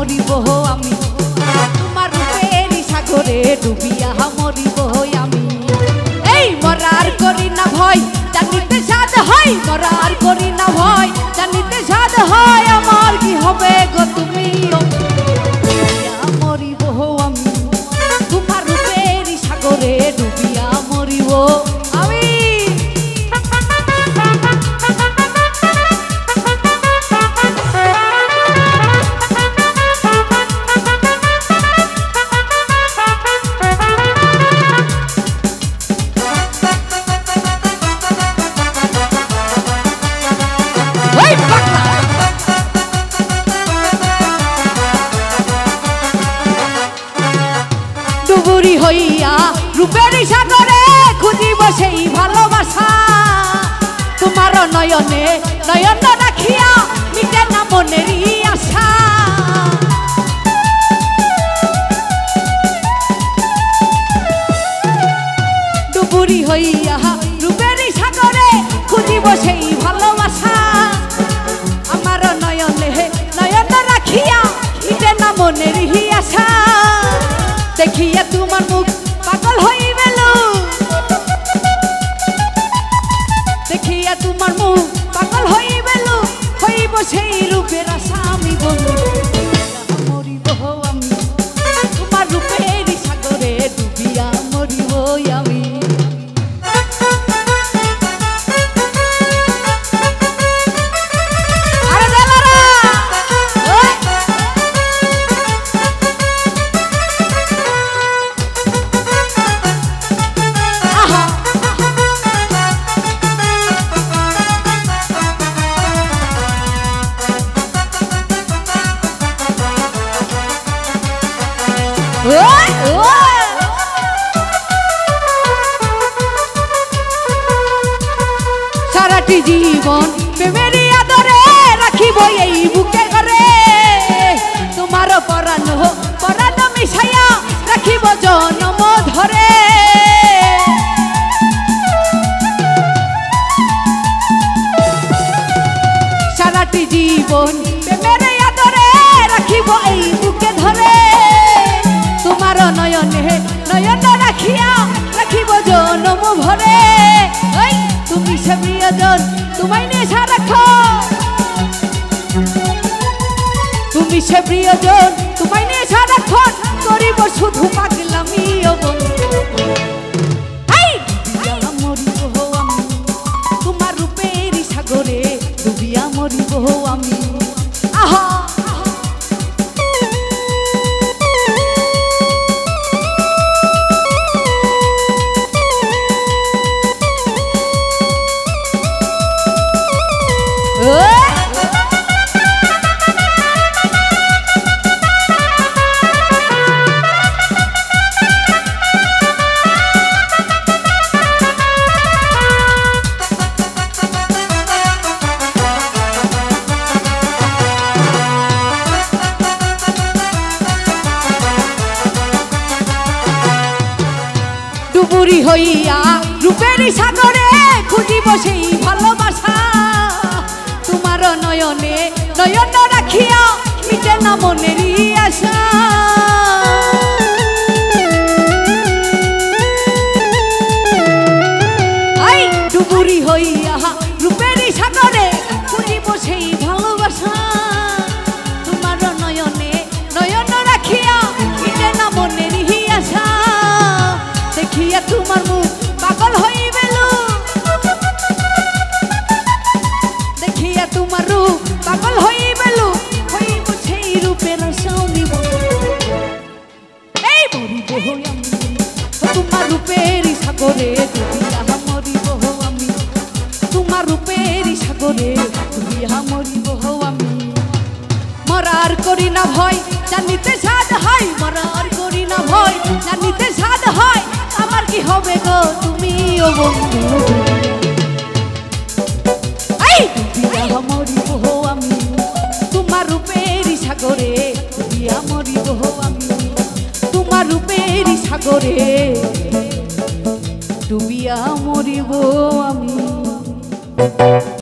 মরিব আমি তোমার রূপের সাগরে ডুবিয়া মরিব আমি। এই মরার করি না ভয় জানিতে সাদ হয়, মরার করি না ভয় জানিতে সাদ হয়, আমার কি হবে গো তুমি মরিব আমি তোমার রূপের সাগরে ডুবিয়া মরিব আমি। ডুবুরি হইয়া রূপের সাগরে খুঁজিব সেই ভালোবাসা, তোমার নয়নে নয়ন রাখিয়া মিটে না মনেরই আশা। ডুবুরি হইয়া রূপের সাগরে খুঁজিব সেই ভালোবাসা, আমার নয়নে নয়ন রাখিয়া মিটে না মনেরই আশা। দেখিয়া তোমার মুখ পাগল হইবেল, দেখিয়া তোমার মুখ পাগল হইবেল, হইব সেই রূপের আসামি বন্ধু মরিব আমি তোমার রূপের সাগরে ডুবিয়া মরিব আমি। সারাটি জীবন প্রেমের আদরে রাখিব এই বুকে ঘরে, তোমার পরাণ পরাণ মিশাইয়া রাখিব জনম ধরে। সারাটি জীবন প্রেমের আদরে রাখিব এই বুকে ধরে, তোমার নয়নে নয়ন রাখিয়া রাখিব জনম ভরে। তুমি সে প্রিয়জন তোমায় নেশা রাখো, তুমি সে প্রিয়জন তোমায় নেশা রাখো, করিব শুধু পাগলামি ও বন্ধু মরিব আমি তোমার রূপের সাগরে ডুবিয়া মরিব আমি। আহা ডুবুরি হইয়া রূপের সাগরে খুঁজিব সেই ভালোবাসা, তোমার নয়নে নয়ন রাখিয়া মিটে না মনেরই আশা। ডুবুরি হইয়া রূপের সাগরে খুঁজিব সেই ভালোবাসা, তোমার নয়নে নয়ন রাখিয়া মিটে না মনেরই আশা। দেখিয়া তোমার মুখ পাগল হইবেল, দেখিয়া তোমার রূপ পাগল হইবেল, হইব সেই রূপের আসামি এই মরিব আমি তোমার রূপের সাগরে ডুবিয়া মরিব আমি, তোমার রূপের সাগরে ডুবিয়া মরিব আমি। মরার করি না ভয় জানিতে সাদ হয়, মরার করি না ভয় জানিতে সাদ হয়, আমার কি হবে গো তুমি ও বন্ধু ডুবিয়া মরিব আমি তোমার রূপের সাগরে ডুবিয়া মরিব আমি, তোমার রূপের সাগরে ডুবিয়া মরিব আমি।